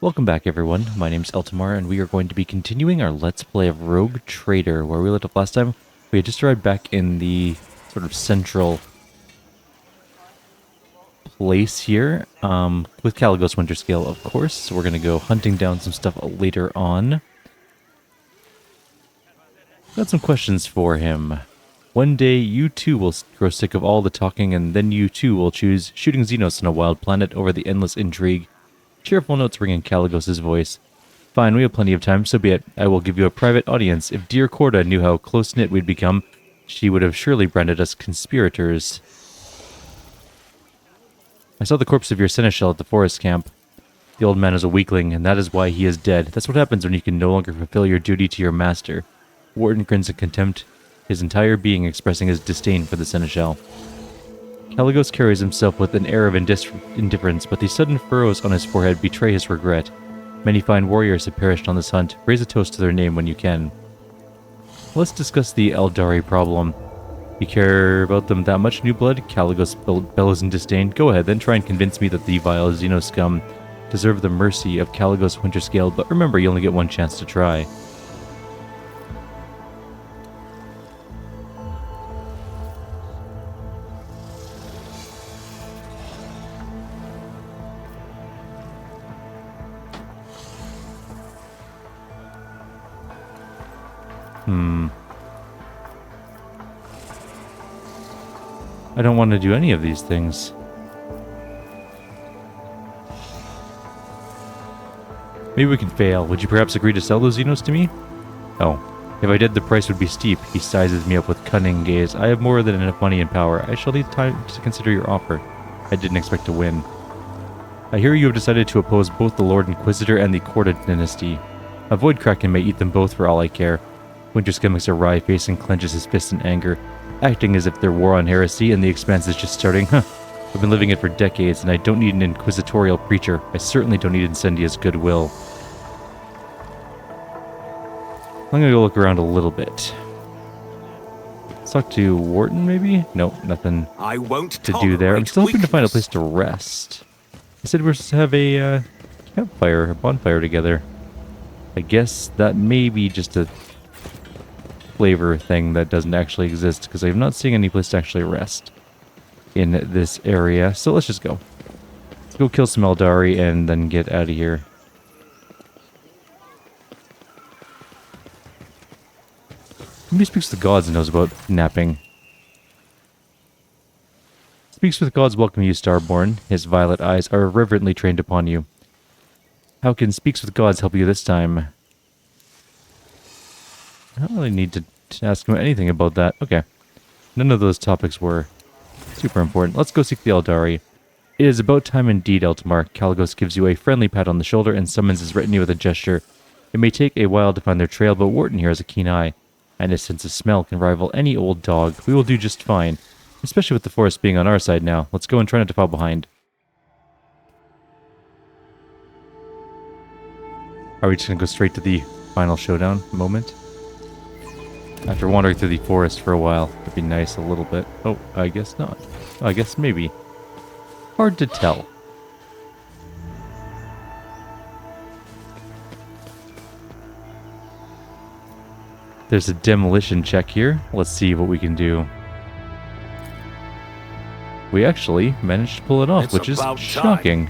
Welcome back, everyone. My name's Eltamar, and we are going to be continuing our Let's Play of Rogue Trader. Where we left off last time, we had just arrived back in the sort of central place here, with Caligos Winterscale, of course. So we're going to go hunting down some stuff later on. Got some questions for him. One day, you too will grow sick of all the talking, and then you too will choose shooting Xenos on a wild planet over the endless intrigue. Cheerful notes ring in Caligos' voice. Fine, we have plenty of time, so be it. I will give you a private audience. If dear Corda knew how close-knit we'd become, she would have surely branded us conspirators. I saw the corpse of your seneschal at the forest camp. The old man is a weakling, and that is why he is dead. That's what happens when you can no longer fulfill your duty to your master. Wharton grins in contempt, his entire being expressing his disdain for the seneschal. Caligos carries himself with an air of indifference, but the sudden furrows on his forehead betray his regret. Many fine warriors have perished on this hunt. Raise a toast to their name when you can. Let's discuss the Eldari problem. You care about them that much, New Blood? Caligos bellows in disdain. Go ahead, then try and convince me that the vile Xeno scum deserve the mercy of Caligos Winterscale, but remember, you only get one chance to try. I don't want to do any of these things. Maybe we can fail. Would you perhaps agree to sell those Xenos to me? Oh. If I did, the price would be steep. He sizes me up with cunning gaze. I have more than enough money and power. I shall need time to consider your offer. I didn't expect to win. I hear you have decided to oppose both the Lord Inquisitor and the Corda dynasty. A void kraken may eat them both for all I care. Winterscale makes a wry face and clenches his fist in anger, acting as if their war on heresy and the expanse is just starting. I've been living it for decades, and I don't need an inquisitorial preacher. I certainly don't need Incendia's goodwill. I'm gonna go look around a little bit. Let's talk to Wharton, maybe? Nope, nothing to do there. I'm still hoping to find a place to rest. I said we're supposed to have a campfire, a bonfire together. I guess that may be just a flavor thing that doesn't actually exist, because I'm not seeing any place to actually rest in this area. So let's just go. Let's go kill some Eldari and then get out of here. Somebody speaks to the gods and knows about napping. Speaks with gods welcome you, Starborn. His violet eyes are reverently trained upon you. How can Speaks with Gods help you this time? I don't really need to ask him anything about that. Okay. None of those topics were super important. Let's go seek the Eldari. It is about time indeed, Eltamar. Caligos gives you a friendly pat on the shoulder and summons his retinue with a gesture. It may take a while to find their trail, but Wharton here has a keen eye, and his sense of smell can rival any old dog. We will do just fine, especially with the forest being on our side now. Let's go and try not to fall behind. Are we just going to go straight to the final showdown moment? After wandering through the forest for a while, it'd be nice a little bit. Oh, I guess not. I guess maybe. Hard to tell. There's a demolition check here. Let's see what we can do. We actually managed to pull it off, which is shocking.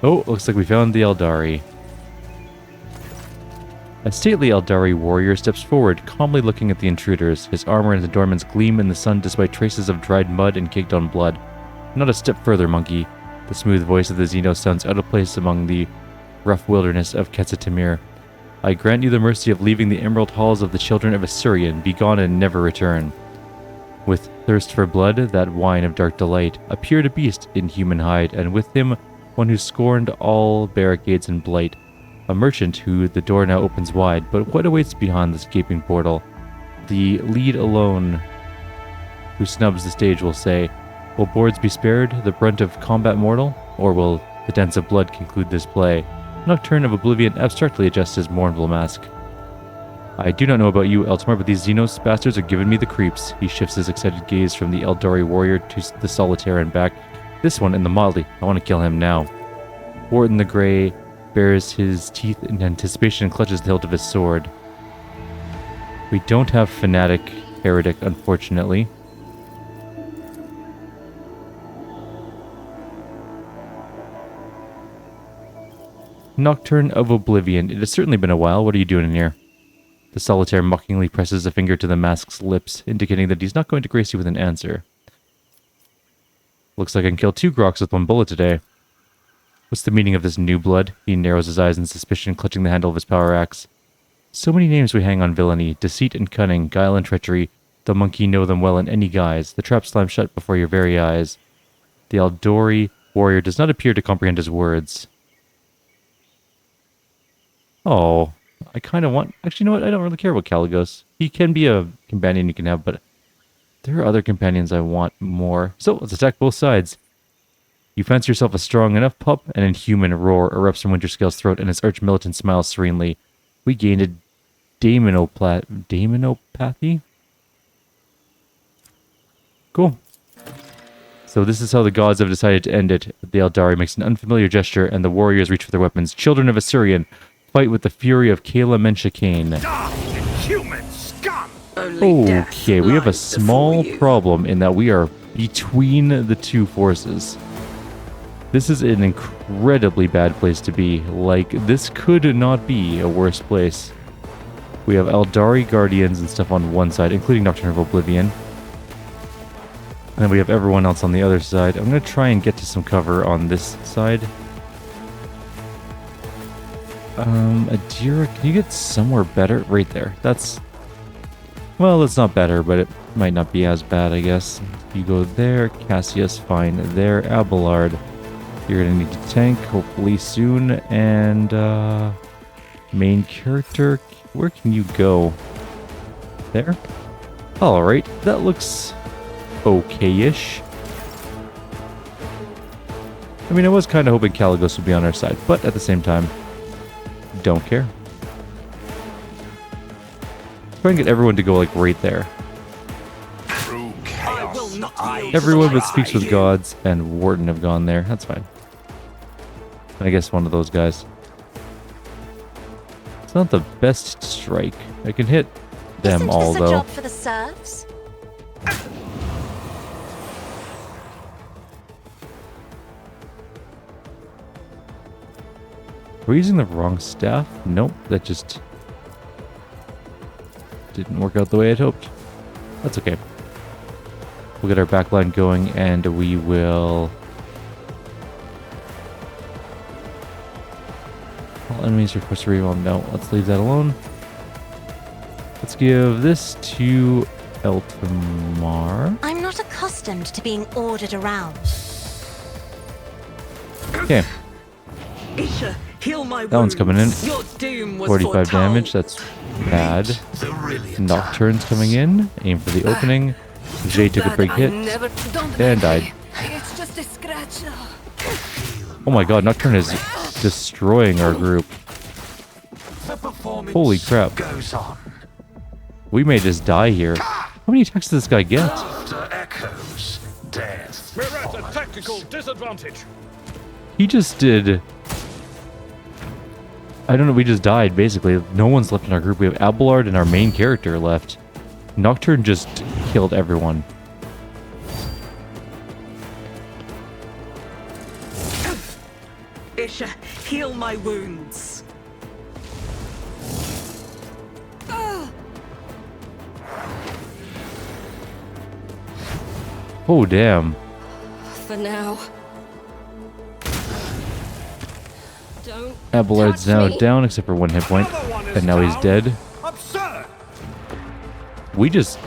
Oh, looks like we found the Eldari. A stately Eldari warrior steps forward, calmly looking at the intruders. His armor and adornments gleam in the sun despite traces of dried mud and caked-on blood. Not a step further, monkey. The smooth voice of the Xeno sounds out of place among the rough wilderness of Tbonemalone. I grant you the mercy of leaving the emerald halls of the children of Assyrian. Be gone and never return. With thirst for blood, that wine of dark delight, appeared a beast in human hide, and with him one who scorned all barricades and blight. A merchant who the door now opens wide, but what awaits beyond this gaping portal? The lead alone who snubs the stage will say, will boards be spared, the brunt of combat mortal? Or will the dance of blood conclude this play? Nocturne of Oblivion abstractly adjusts his mournful mask. I do not know about you, Eltamar, but these Xenos bastards are giving me the creeps. He shifts his excited gaze from the Eldari warrior to the solitaire and back. This one in the Motley. I want to kill him now. Wharton the Grey bares his teeth in anticipation and clutches the hilt of his sword. We don't have Fanatic Heretic, unfortunately. Nocturne of Oblivion. It has certainly been a while. What are you doing in here? The solitaire mockingly presses a finger to the mask's lips, indicating that he's not going to grace you with an answer. Looks like I can kill 2 groks with 1 bullet today. What's the meaning of this new blood? He narrows his eyes in suspicion, clutching the handle of his power axe. So many names we hang on villainy, deceit and cunning, guile and treachery. The monkey know them well in any guise. The trap slammed shut before your very eyes. The Eldari warrior does not appear to comprehend his words. Oh, I kind of want... Actually, you know what? I don't really care about Caligos. He can be a companion you can have, but there are other companions I want more. So, let's attack both sides. You fancy yourself a strong enough pup? An inhuman roar erupts from Winterscale's throat, and his arch-militant smiles serenely. We gained a Daemonopathy? Cool. So this is how the gods have decided to end it. The Eldari makes an unfamiliar gesture, and the warriors reach for their weapons. Children of Assyrian, fight with the fury of Kayla Menshikane. Human scum! Okay, we have a small problem in that we are between the 2 forces. This is an incredibly bad place to be. Like, this could not be a worse place. We have Eldari Guardians and stuff on one side, including Nocturne of Oblivion. And then we have everyone else on the other side. I'm going to try and get to some cover on this side. Adira, can you get somewhere better? Right there. That's... Well, it's not better, but it might not be as bad, I guess. You go there. Cassius, fine. There. Abelard. You're going to need to tank, hopefully soon. And, main character, where can you go? There? Alright, that looks okay-ish. I mean, I was kind of hoping Caligos would be on our side, but at the same time, don't care. Try and get everyone to go, like, right there. Everyone but Speaks with Gods and Wharton have gone there. That's fine. I guess one of those guys. It's not the best strike. I can hit them all, though. Job for the serfs? Are we using the wrong staff? Nope, that just didn't work out the way I'd hoped. That's okay. We'll get our backline going and we will... All enemies request to reroll. No, let's leave that alone. Let's give this to Eltamar. I'm not accustomed to being ordered around. Okay. That one's coming in. 45 damage, that's bad. Nocturne's coming in. Aim for the opening. Jay took a big hit and died. Oh my god, Nocturne is destroying our group. Holy crap. We may just die here. How many attacks does this guy get? We're at a tactical disadvantage. He just did... I don't know, we just died, basically. No one's left in our group. We have Abelard and our main character left. Nocturne just killed everyone. Isha, heal my wounds. Oh, damn. For now. Don't Abelard's now down except for 1 hit point. And now he's dead. Absurd. We just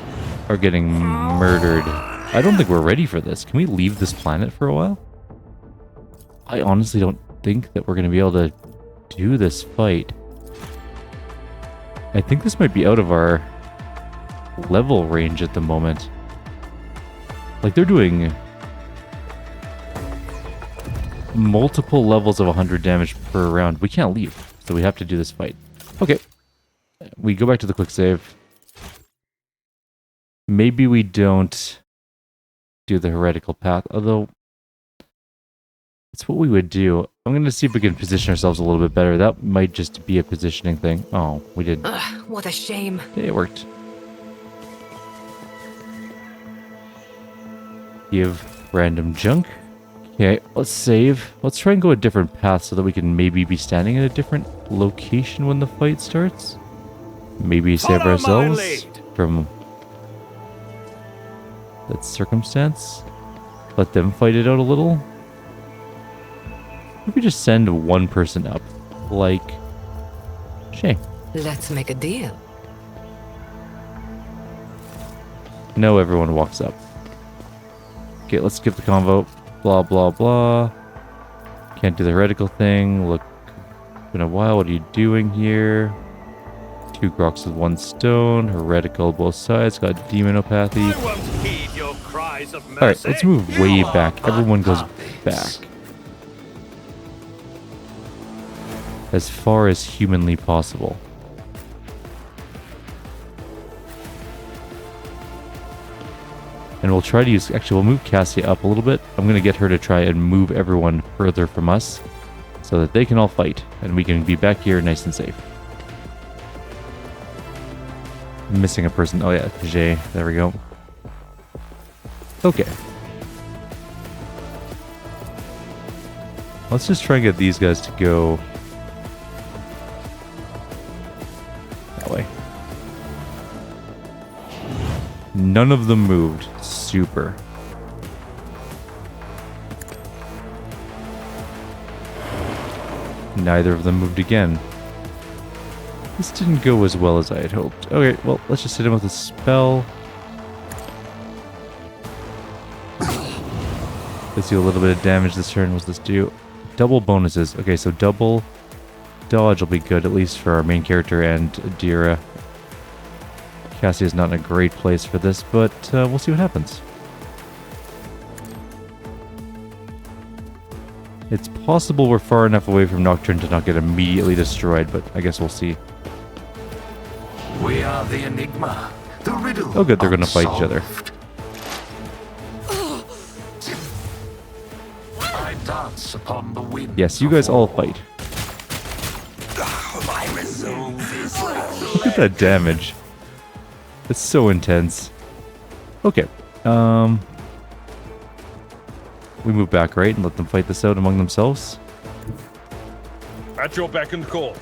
are getting murdered. I don't think we're ready for this. Can we leave this planet for a while? I honestly don't think that we're going to be able to do this fight. I think this might be out of our level range at the moment. Like, they're doing multiple levels of 100 damage per round. We can't leave, so we have to do this fight. Okay. we go back to the quick save. Maybe we don't do the heretical path, although it's what we would do. I'm going to see if we can position ourselves a little bit better. That might just be a positioning thing. Oh, we did. Ugh, what a shame. Yeah, it worked. Give random junk. Okay, let's save. Let's try and go a different path so that we can maybe be standing in a different location when the fight starts. Maybe save Follow my ourselves lead. from that circumstance. Let them fight it out a little. Maybe just send one person up, like Shay. Let's make a deal. No, everyone walks up. Okay, let's skip the convo. Blah, blah, blah. Can't do the heretical thing. Look, been a while. What are you doing here? 2 groks with 1 stone. Heretical both sides. Got demonopathy. I won't heed your cries of mercy. Alright, let's move way back. Everyone goes back. As far as humanly possible. And we'll try to use... Actually, we'll move Cassia up a little bit. I'm going to get her to try and move everyone further from us so that they can all fight. And we can be back here nice and safe. I'm missing a person. Oh yeah, Jay. There we go. Okay. Let's just try and get these guys to go that way. None of them moved. Super. Neither of them moved again. This didn't go as well as I had hoped. Okay, well, let's just hit him with a spell. Let's do a little bit of damage this turn. What's this do? Double bonuses. Okay, so double dodge will be good, at least for our main character and Adira. Cassia's not in a great place for this, but we'll see what happens. It's possible we're far enough away from Nocturne to not get immediately destroyed, but I guess we'll see. We are the enigma, the riddle. Oh good, they're gonna fight each other. I dance upon the wind. Yes, you guys all fight. My resolve is Look at that damage. It's so intense. Okay. We move back, right? And let them fight this out among themselves. At your beck and call.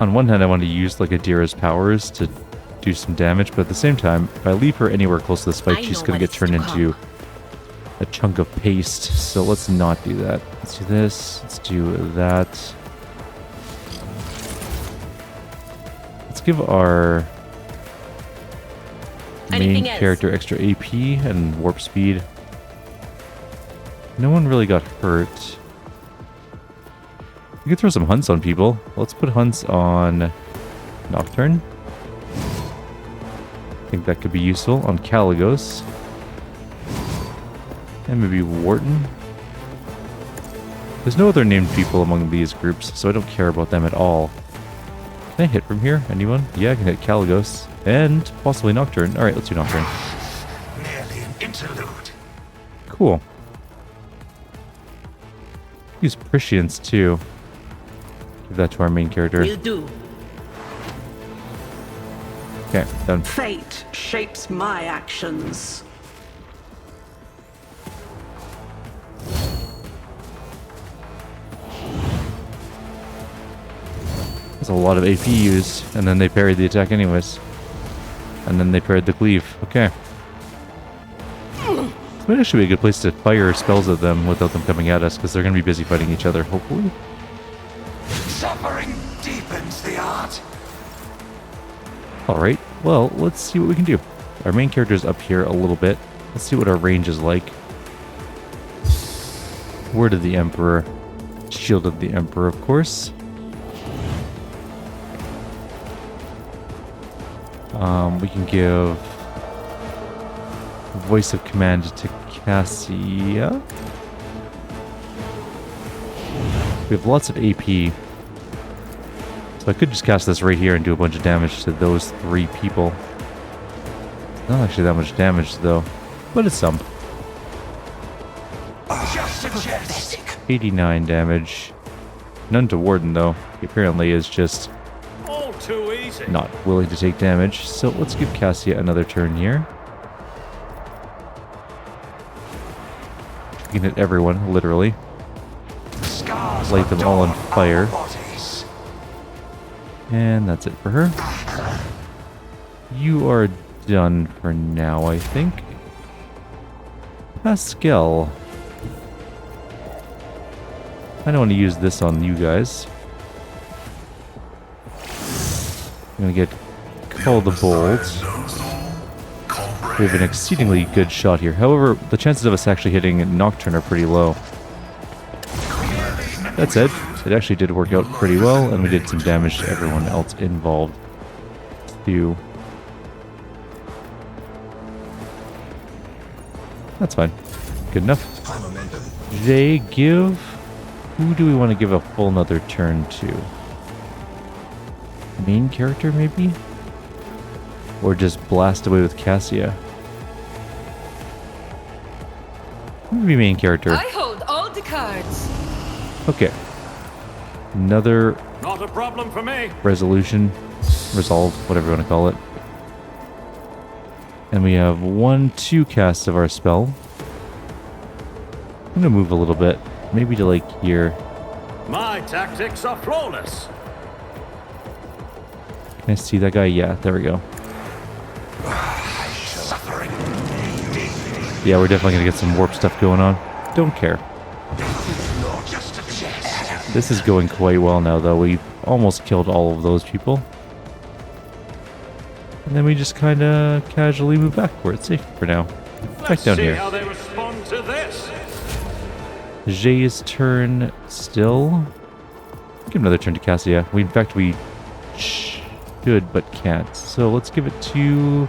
On one hand, I want to use like Adira's powers to do some damage, but at the same time, if I leave her anywhere close to this fight, she's going to get turned into a chunk of paste. So let's not do that. Let's do this. Let's do that. Let's give our main character extra AP and warp speed. No one really got hurt. We could throw some hunts on people. Let's put hunts on Nocturne. I think that could be useful on Caligos. And maybe Wharton. There's no other named people among these groups, so I don't care about them at all. Can I hit from here? Anyone? Yeah, I can hit Caligos. And possibly Nocturne. Alright, let's do Nocturne. merely an interlude. Cool. Use Prescience too. Give that to our main character. Will do. Okay, done. Fate shapes my actions. There's a lot of AP used, and then they parried the attack anyways. And then they parried the cleave. Okay. This might actually be a good place to fire spells at them without them coming at us, because they're going to be busy fighting each other, hopefully. Suffering deepens the art. Alright, well, let's see what we can do. Our main character's up here a little bit. Let's see what our range is like. Word of the Emperor. Shield of the Emperor, of course. We can give voice of command to Cassia. We have lots of AP. So I could just cast this right here and do a bunch of damage to those 3 people. Not actually that much damage though, but it's some. Just a jest. 89 damage. None to Warden though. He apparently is just All too easy. not willing to take damage. So let's give Cassia another turn here. You can hit everyone, literally. Scars Light them all on adorn fire. our bodies. And that's it for her. You are done for now, I think. Pascal. I don't want to use this on you guys. I'm going to get Call the Bolt. We have an exceedingly good shot here. However, the chances of us actually hitting Nocturne are pretty low. That said, it actually did work out pretty well, and we did some damage to everyone else involved, too. That's fine. Good enough. They give... Who do we want to give a full another turn to? Main character, maybe? Or just blast away with Cassia? Maybe main character. I hold all the cards. Okay. Another Not a problem for me. resolution. Resolve, whatever you want to call it. And we have 2 casts of our spell. I'm going to move a little bit. Maybe to like here. My tactics are flawless. Can I see that guy? Yeah, there we go. Suffering. Yeah, we're definitely going to get some warp stuff going on. Don't care. Just a jest. This is going quite well now, though. We've almost killed all of those people. And then we just kind of casually move back where it's safe for now. Back Let's down see here. how they respond to this. Jay's turn still. Give another turn to Cassia. In fact, we should but can't. So let's give it to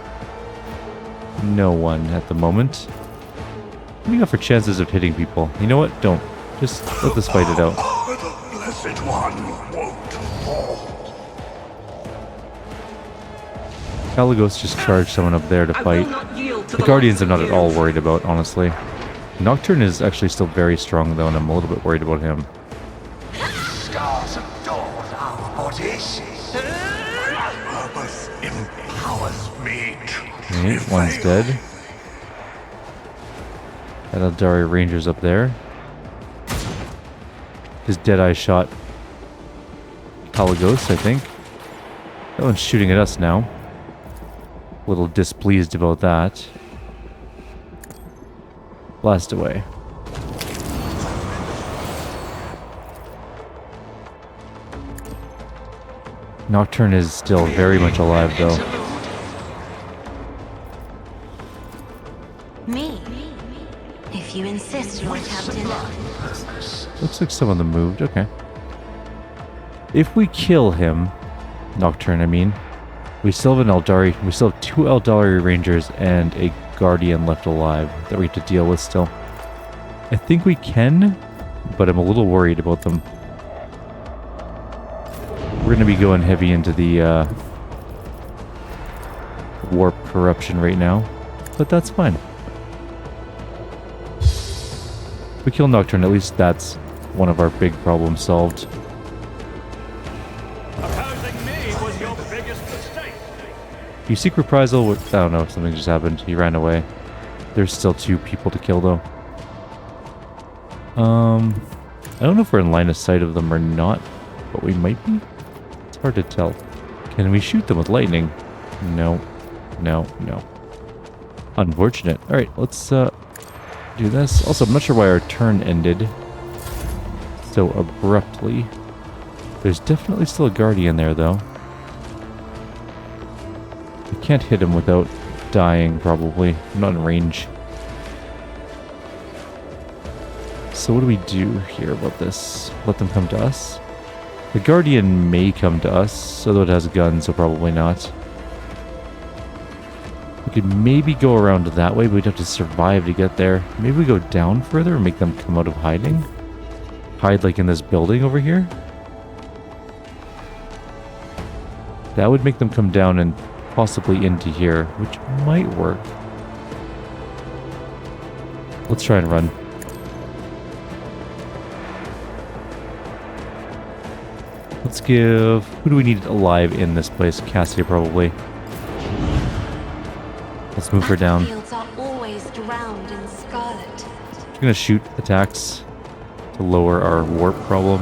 no one at the moment. What do you got for chances of hitting people? You know what? Don't. Just let us fight it out. The Blessed One won't fall. Kalagos just charged someone up there to I fight. will not yield to The Guardians I'm likes not of at all you. worried about, honestly. Nocturne is actually still very strong, though, and I'm a little bit worried about him. Scars adorn our bodies. Purpose empowers me to Okay, one's prevail. dead. That Eldari Ranger's up there. His Deadeye shot Kalagos, I think. That one's shooting at us now. A little displeased about that. Blast away. Nocturne is still very much alive, though. Me? If you insist, Lord Captain. Looks like some of them moved. Okay. If we kill him, Nocturne, I mean, we still have an Eldari. We still have 2 Eldari Rangers and a Guardian left alive that we have to deal with still. I think we can, but I'm a little worried about them. We're going to be going heavy into the warp corruption right now, but that's fine. If we kill Nocturne, at least that's one of our big problems solved. Opposing me was your biggest mistake. You seek reprisal with... I don't know, something just happened. He ran away. There's still 2 people to kill, though. I don't know if we're in line of sight of them or not, but we might be. It's hard to tell. Can we shoot them with lightning? No. No, no. Unfortunate. Alright, let's do this. Also, I'm not sure why our turn ended so abruptly. There's definitely still a Guardian there, though. We can't hit him without dying, probably. I'm not in range. So what do we do here about this? Let them come to us? The Guardian may come to us, although it has guns, so probably not. We could maybe go around that way, but we'd have to survive to get there. Maybe we go down further and make them come out of hiding. Hide like in this building over here. That would make them come down and possibly into here, which might work. Let's try and run. Let's give... Who do we need alive in this place? Cassia, probably. Let's move her down. Battlefields are always drowned in scarlet. I'm gonna shoot attacks to lower our warp problem.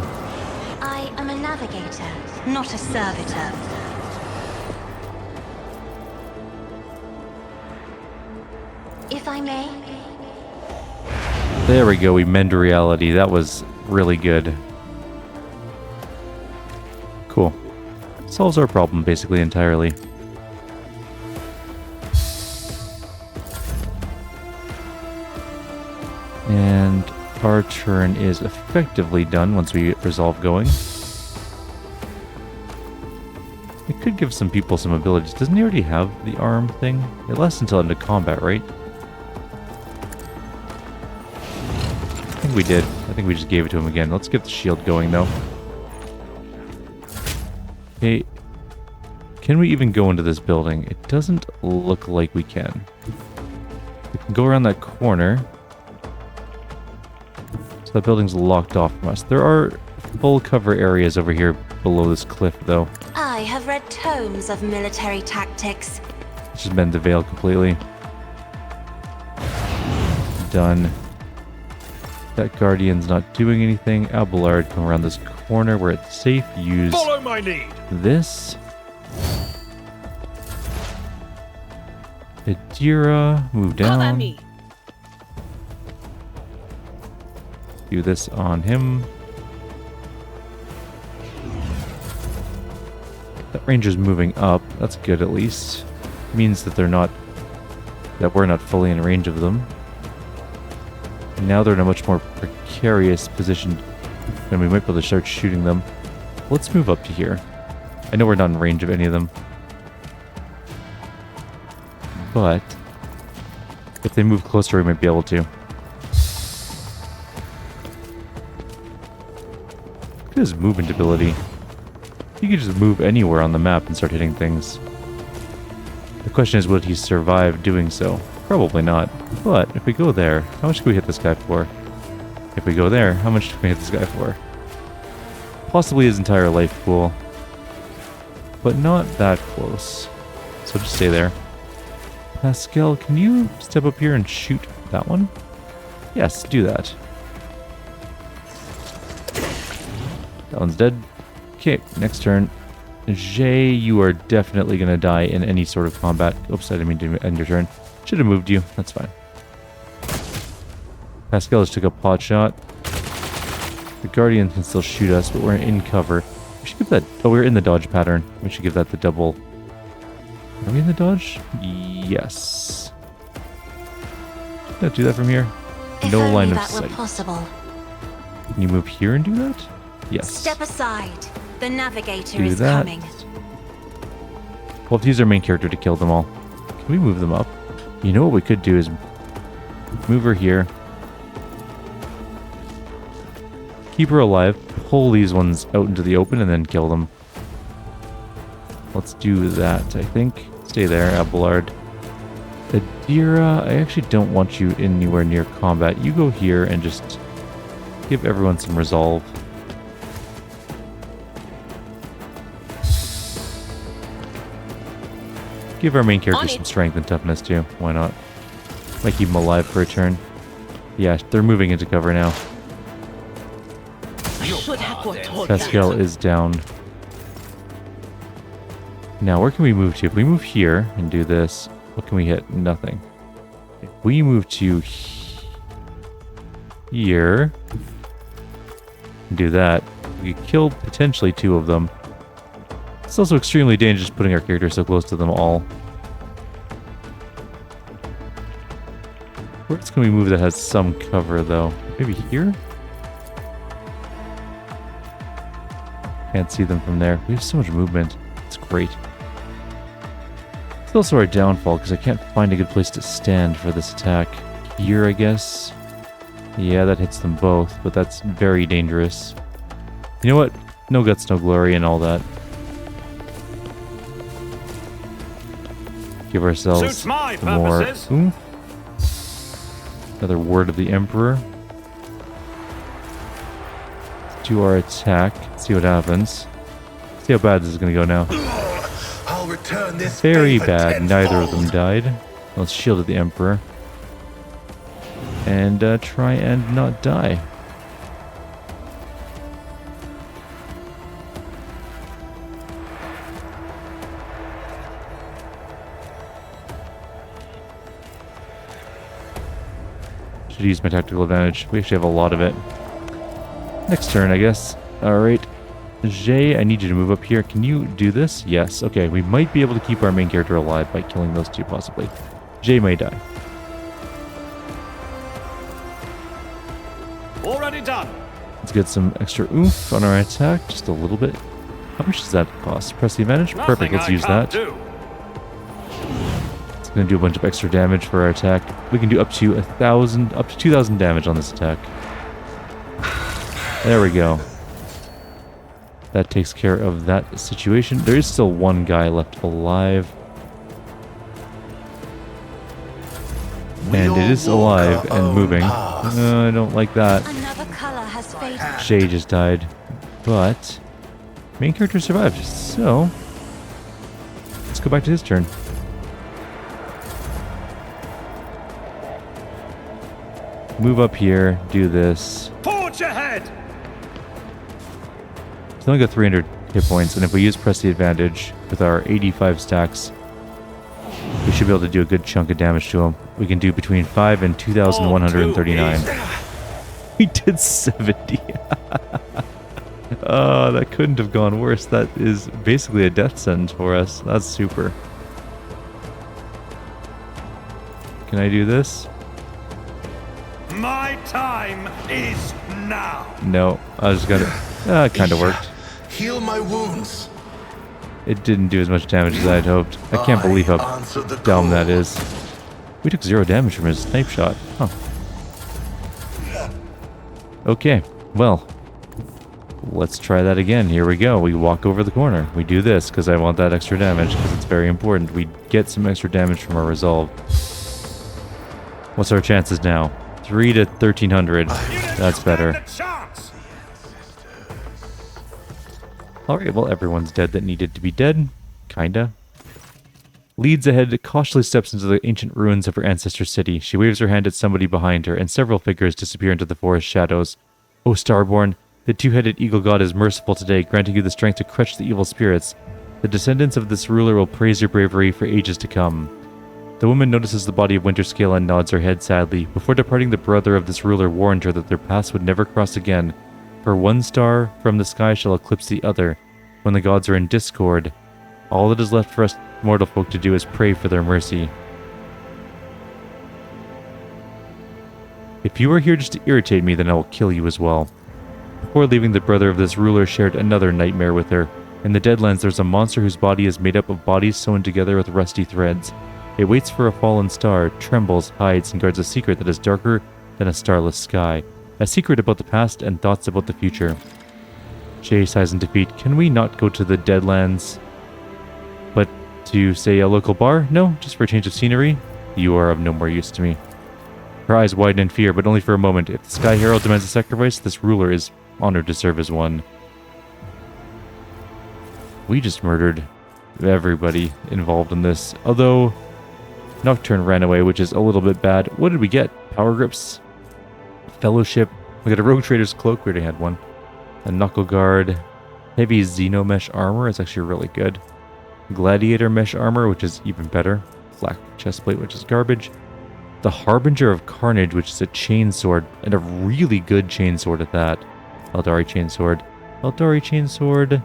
I am a navigator, not a servitor. If I may. There we go, we mend reality. That was really good. Cool. Solves our problem basically entirely. And our turn is effectively done once we resolve going. It could give some people some abilities. Doesn't he already have the arm thing? It lasts until into combat, right? I think we did. I think we just gave it to him again. Let's get the shield going, though. Okay. Can we even go into this building? It doesn't look like we can. We can go around that corner. So that building's locked off from us. There are full cover areas over here below this cliff, though. I have read tomes of military tactics. Let's just bend the veil completely. Done. That Guardian's not doing anything. Abelard, come around this corner where it's safe. Use Follow my lead. this. Adira, move down. Do this on him. That ranger's moving up. That's good at least. Means that we're not fully in range of them. Now they're in a much more precarious position, and we might be able to start shooting them. Let's move up to here. I know we're not in range of any of them, but if they move closer, we might be able to. Look at his movement ability. He could just move anywhere on the map and start hitting things. The question is, would he survive doing so? Probably not. But if we go there, how much can we hit this guy for? If we go there, how much can we hit this guy for? Possibly his entire life pool. But not that close. So just stay there. Pascal, can you step up here and shoot that one? Yes, do that. That one's dead. Okay, next turn. Jay, you are definitely going to die in any sort of combat. Oops, I didn't mean to end your turn. Should have moved you. That's fine. Pascal just took a pot shot. The Guardian can still shoot us, but we're in cover. We should give that... Oh, we're in the dodge pattern. We should give that the double... Are we in the dodge? Yes. Can I do that from here? If No only line of that were sight. possible. Can you move here and do that? Yes. Step aside. The navigator Do is that. coming. We'll have to use our main character to kill them all. Can we move them up? You know what we could do is move her here. Keep her alive. Pull these ones out into the open and then kill them. Let's do that, I think. Stay there, Abelard. Adira, I actually don't want you anywhere near combat. You go here and just give everyone some resolve. Give our main character some strength and toughness too. Why not? Might keep him alive for a turn. Yeah, they're moving into cover now. Pascal is down. Now, where can we move to? If we move here and do this, what can we hit? Nothing. If we move to here and do that, we could kill potentially 2 of them. It's also extremely dangerous putting our character so close to them all. Where else can we move that has some cover, though? Maybe here? Can't see them from there. We have so much movement. It's great. So be also our downfall, because I can't find a good place to stand for this attack. Here, I guess. Yeah, that hits them both, but that's very dangerous. You know what? No guts, no glory, and all that. Give ourselves Suits my some more purposes. oomph. Another word of the Emperor. Let's do our attack. See what happens. See how bad this is going to go now. I'll return this Very favor bad. Neither of them tenfold. died. Let's shield at the Emperor. And try and not die. Should use my tactical advantage. We actually have a lot of it. Next turn, I guess. Alright. Jay, I need you to move up here. Can you do this? Yes. Okay, we might be able to keep our main character alive by killing those two, possibly. Jay may die. Already done. Let's get some extra oomph on our attack. Just a little bit. How much does that cost? Press the advantage? Perfect, let's use that. Do. It's going to do a bunch of extra damage for our attack. We can do up to 1,000, up to 2,000 damage on this attack. There we go. That takes care of that situation. There is still one guy left alive. And it is alive and moving. I don't like that. Another color has faded. Jay just died. But main character survived. So let's go back to his turn. Move up here, do this. Forge ahead. He's only got 300 hit points, and if we use Press the Advantage with our 85 stacks, we should be able to do a good chunk of damage to him. We can do between 5 and 2,139. We did 70. Oh, that couldn't have gone worse. That is basically a death sentence for us. That's super. Can I do this? My time is now. No, I just got it. It kind of worked. Heal my wounds. It didn't do as much damage as I had hoped. I can't believe how Answer the dumb that call. is. We took 0 damage from his snipe shot. Huh. Okay, well, let's try that again. Here we go. We walk over the corner. We do this because I want that extra damage because it's very important. We get some extra damage from our resolve. What's our chances now? 3 to 1,300. That's better. Alright, well, everyone's dead that needed to be dead. Kinda. Leads ahead, cautiously steps into the ancient ruins of her ancestor's city. She waves her hand at somebody behind her, and several figures disappear into the forest shadows. O Starborn, the two-headed eagle god is merciful today, granting you the strength to crush the evil spirits. The descendants of this ruler will praise your bravery for ages to come. The woman notices the body of Winterscale and nods her head sadly. Before departing, the brother of this ruler warned her that their paths would never cross again. For one star from the sky shall eclipse the other. When the gods are in discord, all that is left for us mortal folk to do is pray for their mercy. If you are here just to irritate me, then I will kill you as well. Before leaving, the brother of this ruler shared another nightmare with her. In the Deadlands, there's a monster whose body is made up of bodies sewn together with rusty threads. It waits for a fallen star, trembles, hides, and guards a secret that is darker than a starless sky. A secret about the past and thoughts about the future. Jay sighs in defeat. Can we not go to the Deadlands? But to, say, a local bar? No, just for a change of scenery? You are of no more use to me. Her eyes widen in fear, but only for a moment. If the Sky Herald demands a sacrifice, this ruler is honored to serve as one. We just murdered everybody involved in this. Although, Nocturne ran away, which is a little bit bad. What did we get? Power Grips? Fellowship? We got a Rogue Trader's Cloak. We already had one. A Knuckle Guard. Heavy Xeno Mesh Armor is actually really good. Gladiator Mesh Armor, which is even better. Black Chestplate, which is garbage. The Harbinger of Carnage, which is a chainsword, and a really good chainsword at that. Eldari Chainsword. Eldari Chainsword.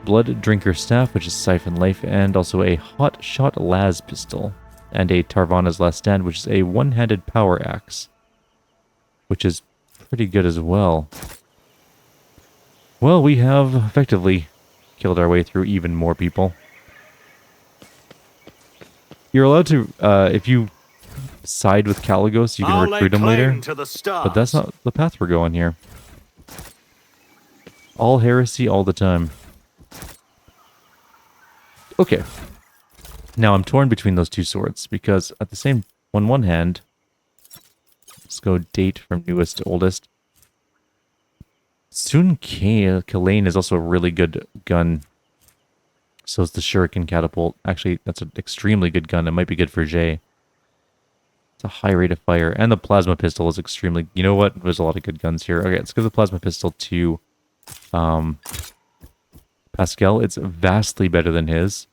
Blood Drinker Staff, which is Siphon Life, and also a Hot Shot Las Pistol. And a Tarvana's Last Stand, which is a one-handed power axe. Which is pretty good as well. Well, we have effectively killed our way through even more people. You're allowed to, if you side with Caligos, you can I'll lay recruit him later. claim to the stars. But that's not the path we're going here. All heresy all the time. Okay. Now I'm torn between those two swords because at the same, on one hand, let's go date from newest to oldest. Soon Killane is also a really good gun. So is the Shuriken Catapult. Actually, that's an extremely good gun. It might be good for Jay. It's a high rate of fire. And the Plasma Pistol is extremely... You know what? There's a lot of good guns here. Okay, let's give the Plasma Pistol to Pascal. It's vastly better than his.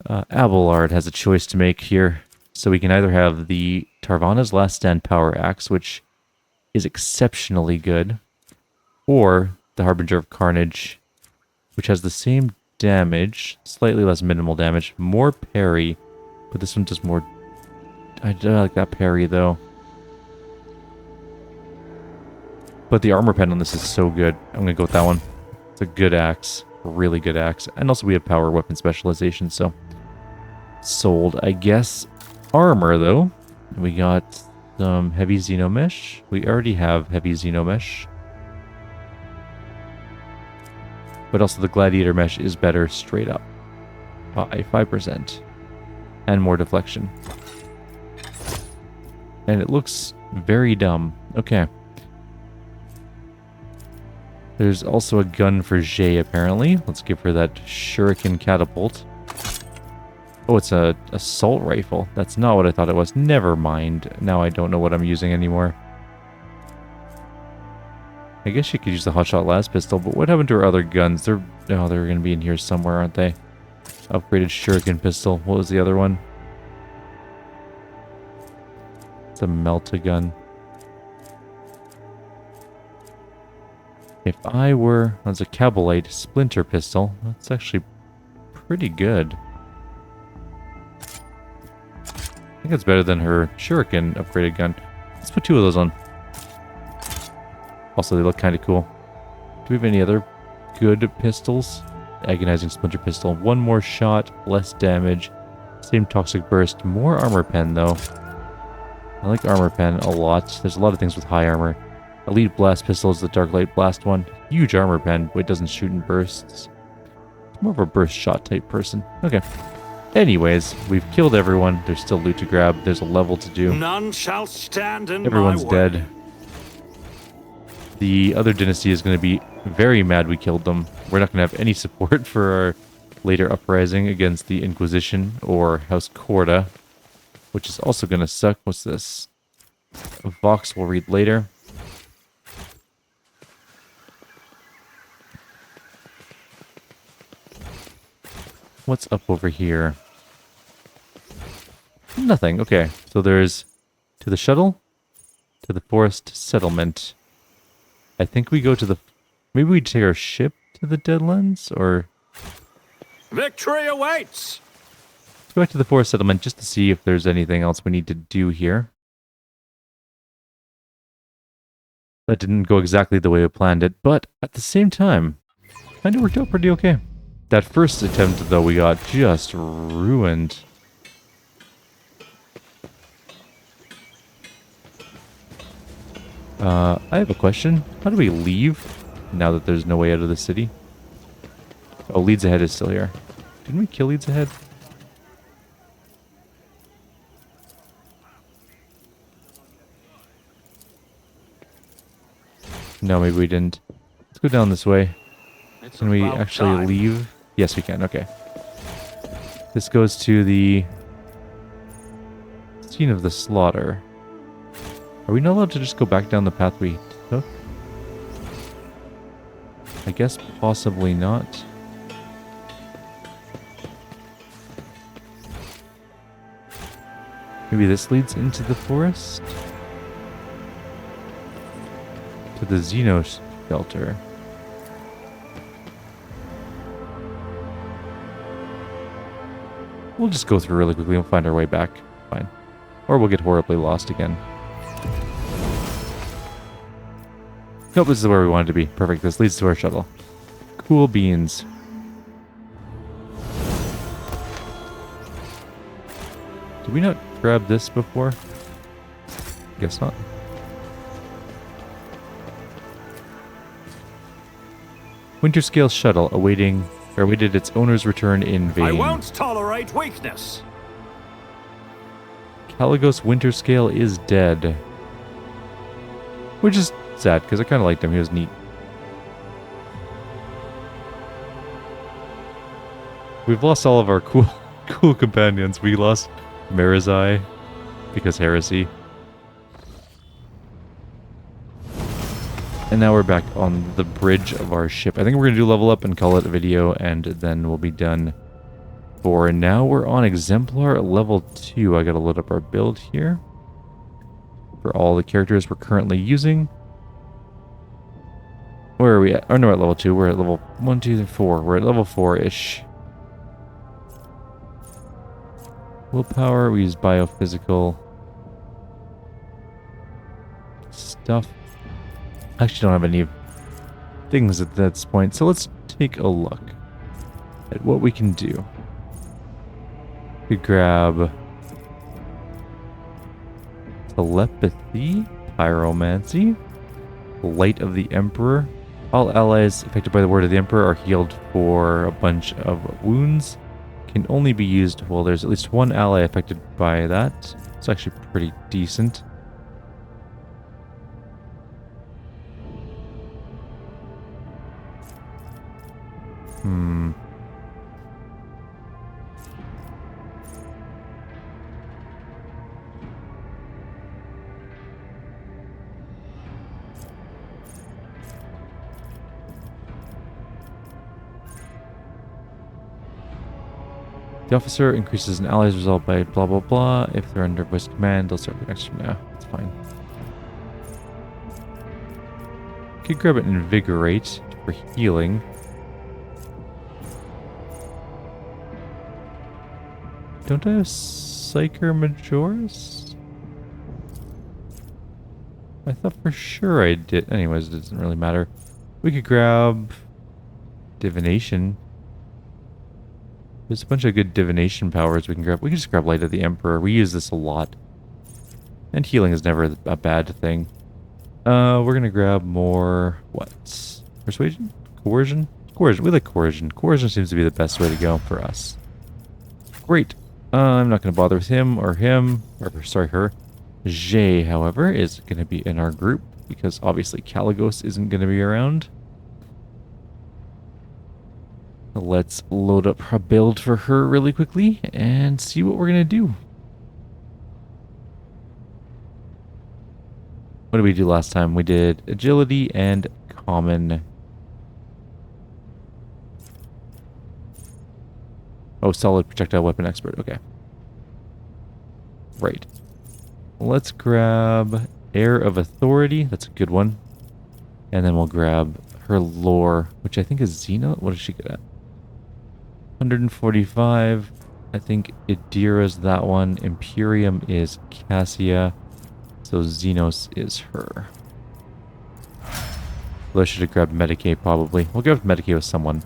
Abelard has a choice to make here. So we can either have the Tarvana's Last Stand Power Axe, which is exceptionally good, or the Harbinger of Carnage, which has the same damage, slightly less minimal damage, more parry, but this one does more... I don't like that parry, though. But the armor pen on this is so good. I'm gonna go with that one. It's a good axe. A really good axe. And also we have power weapon specialization, so... Sold, I guess. Armor, though. We got some heavy Xenomesh. We already have heavy Xenomesh. But also the Gladiator Mesh is better straight up. By 5%. And more deflection. And it looks very dumb. Okay. There's also a gun for Jay, apparently. Let's give her that Shuriken Catapult. Oh, it's a assault rifle. That's not what I thought it was. Never mind. Now I don't know what I'm using anymore. I guess she could use the Hotshot Las Pistol, but what happened to her other guns? They're going to be in here somewhere, aren't they? Upgraded Shuriken Pistol. What was the other one? It's a Melta gun. If I were... That's a Cabalite Splinter Pistol. That's actually pretty good. I think it's better than her Shuriken upgraded gun. Let's put two of those on. Also, they look kind of cool. Do we have any other good pistols? Agonizing Splinter Pistol. One more shot, less damage. Same Toxic Burst. More armor pen, though. I like armor pen a lot. There's a lot of things with high armor. Elite Blast Pistol is the Dark Light Blast one. Huge armor pen, but it doesn't shoot in bursts. It's more of a burst shot type person. Okay. Anyways, we've killed everyone. There's still loot to grab. There's a level to do. None shall stand in Everyone's my way. dead. The other dynasty is going to be very mad we killed them. We're not going to have any support for our later uprising against the Inquisition or House Corda, which is also going to suck. What's this? A Vox we'll read later. What's up over here? Nothing. Okay, so there's to the shuttle, to the forest settlement. I think we go to the... Maybe we take our ship to the Deadlands, or... Victory awaits! Let's go back to the forest settlement just to see if there's anything else we need to do here. That didn't go exactly the way we planned it, but at the same time, kind of worked out pretty okay. That first attempt, though, we got just ruined. I have a question. How do we leave now that there's no way out of the city? Oh, Leeds Ahead is still here. Didn't we kill Leeds Ahead? No, maybe we didn't. Let's go down this way. Can we actually leave? Yes, we can. Okay. This goes to the scene of the slaughter. Are we not allowed to just go back down the path we took? I guess possibly not. Maybe this leads into the forest? To the Xenos shelter. We'll just go through really quickly and find our way back. Fine. Or we'll get horribly lost again. Nope, this is where we wanted to be. Perfect. This leads to our shuttle. Cool beans. Did we not grab this before? Guess not. Winterscale shuttle awaited its owner's return in vain. I won't tolerate weakness. Caligos Winterscale is dead. Which is sad, because I kind of liked him. He was neat. We've lost all of our cool companions. We lost Marizai because heresy. And now we're back on the bridge of our ship. I think we're going to do level up and call it a video, and then we'll be done for now. We're on Exemplar level 2. I got to load up our build here for all the characters we're currently using. Where are we at? Oh, no, we're at level 2. We're at level 1, 2, 3, 4. We're at level 4-ish. Willpower, we use biophysical stuff. I actually don't have any things at this point, so let's take a look at what we can do. We grab telepathy, pyromancy, light of the Emperor. All allies affected by the word of the Emperor are healed for a bunch of wounds. Can only be used while there's at least one ally affected by that. It's actually pretty decent. The officer increases an ally's result by blah blah blah. If they're under voice command, they'll start the next from now. It's fine. Could grab it Invigorate for healing. Don't I have Psyker Majoris? I thought for sure I did. Anyways, it doesn't really matter. We could grab Divination. There's a bunch of good divination powers we can grab. We can just grab Light of the Emperor. We use this a lot. And healing is never a bad thing. We're going to grab more... what? Persuasion? Coercion? Coercion. We like Coercion. Coercion seems to be the best way to go for us. Great. I'm not going to bother with him or him. Or, sorry, her. Jay, however, is going to be in our group. Because obviously Caligos isn't going to be around. Let's load up a build for her really quickly and see what we're going to do. What did we do last time? We did agility and common. Oh, solid projectile weapon expert. Okay. Right. Let's grab Air of Authority. That's a good one. And then we'll grab her lore, which I think is Xeno. What is she good at? 145. I think Idira's that one. Imperium is Cassia. So Xenos is her. Well, I should have grabbed Medicaid probably. We'll grab Medicaid with someone.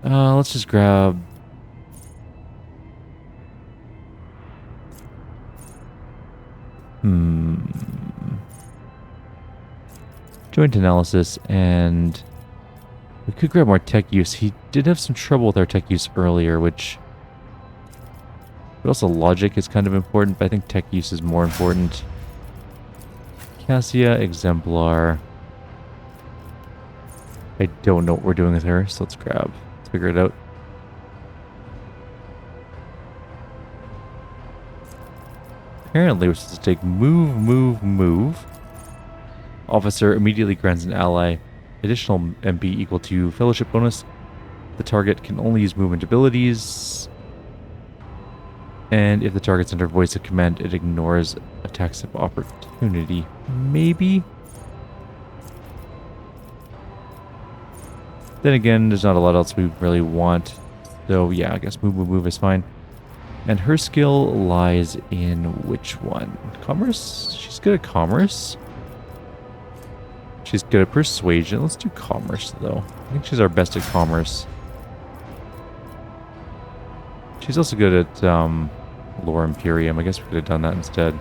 Let's just grab... Joint analysis, and we could grab more tech use. He did have some trouble with our tech use earlier, which... But also logic is kind of important, but I think tech use is more important. Cassia, Exemplar. I don't know what we're doing with her, so let's figure it out. Apparently we're supposed to take move. Officer immediately grants an ally additional MP equal to fellowship bonus. The target can only use movement abilities. And if the target's under voice of command, it ignores attacks of opportunity. Maybe? Then again, there's not a lot else we really want. So yeah, I guess move is fine. And her skill lies in which one? Commerce? She's good at commerce. She's good at persuasion. Let's do commerce, though. I think she's our best at commerce. She's also good at Lore Imperium. I guess we could have done that instead.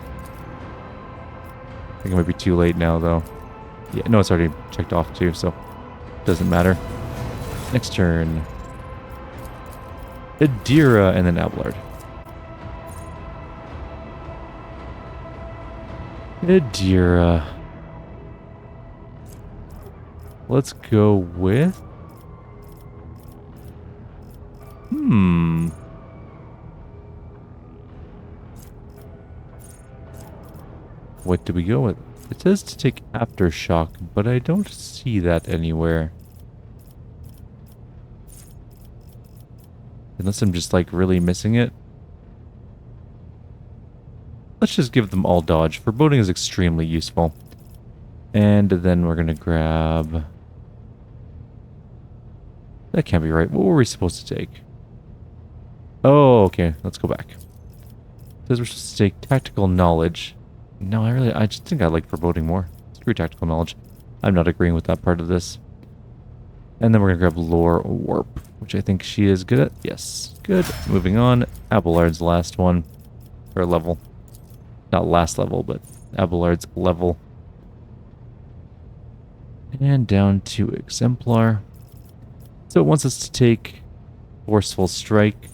I think it might be too late now, though. Yeah, no, it's already checked off too, so it doesn't matter. Next turn. Adira and then Abelard. Adira. Let's go with... What do we go with? It says to take Aftershock, but I don't see that anywhere. Unless I'm just like really missing it. Let's just give them all dodge. Foreboding is extremely useful. And then we're gonna grab... That can't be right. What were we supposed to take? Oh, okay. Let's go back. It says we're supposed to take Tactical Knowledge. No, I just think I like Foreboding more. Screw Tactical Knowledge. I'm not agreeing with that part of this. And then we're going to grab Lore Warp, which I think she is good at. Yes, good. Moving on. Abelard's last one. Or level. Not last level, but Abelard's level. And down to Exemplar. So it wants us to take Forceful Strike.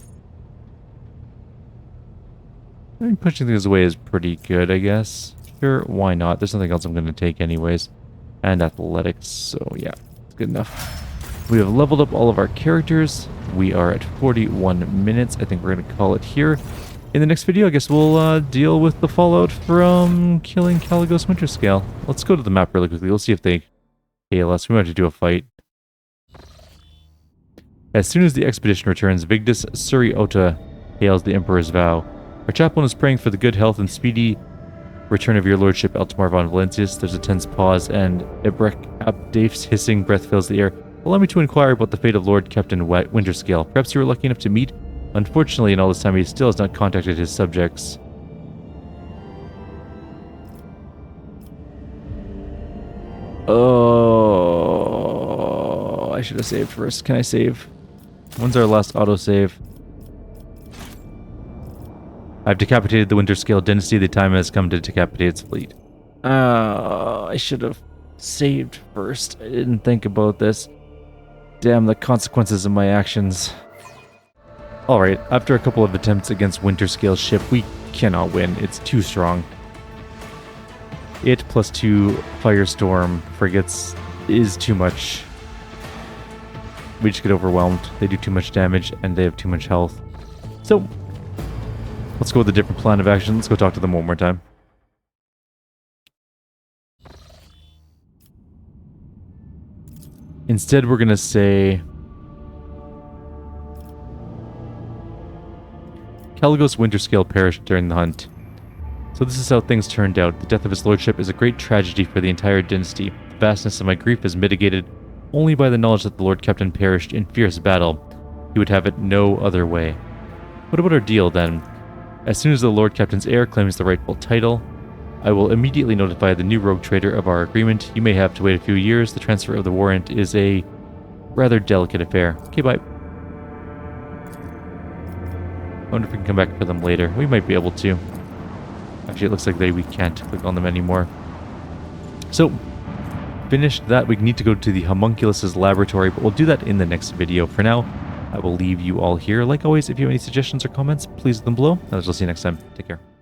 I mean, pushing things away is pretty good, I guess. Sure, why not? There's nothing else I'm going to take anyways. And Athletics, so yeah, it's good enough. We have leveled up all of our characters. We are at 41 minutes. I think we're going to call it here. In the next video, I guess we'll deal with the fallout from killing Caligos Winterscale. Let's go to the map really quickly. We'll see if they hail us. We might have to do a fight. As soon as the expedition returns, Vigdis Suriota hails the Emperor's vow. Our chaplain is praying for the good health and speedy return of your lordship, Altamar von Valencius. There's a tense pause, and Ebrek Abdafe's hissing breath fills the air. Allow me to inquire about the fate of Lord Captain Winterscale. Perhaps you were lucky enough to meet. Unfortunately, in all this time, he still has not contacted his subjects. Oh, I should have saved first. Can I save? When's our last autosave? I've decapitated the Winterscale dynasty. The time has come to decapitate its fleet. I should have saved first. I didn't think about this. Damn the consequences of my actions. Alright, after a couple of attempts against Winterscale's ship, we cannot win. It's too strong. It plus 2 Firestorm frigates is too much. We just get overwhelmed. They do too much damage, and they have too much health. So, let's go with a different plan of action. Let's go talk to them one more time. Instead, we're going to say... Caligos Winterscale perished during the hunt. So this is how things turned out. The death of his lordship is a great tragedy for the entire dynasty. The vastness of my grief is mitigated only by the knowledge that the Lord Captain perished in fierce battle. He would have it no other way. What about our deal, then? As soon as the Lord Captain's heir claims the rightful title, I will immediately notify the new rogue trader of our agreement. You may have to wait a few years. The transfer of the warrant is a rather delicate affair. Okay, bye. I wonder if we can come back for them later. We might be able to. Actually, it looks like we can't click on them anymore. So, finished that. We need to go to the homunculus's laboratory, but we'll do that in the next video. For now, I will leave you all here. Like always, if you have any suggestions or comments, please leave them below. And I'll see you next time. Take care.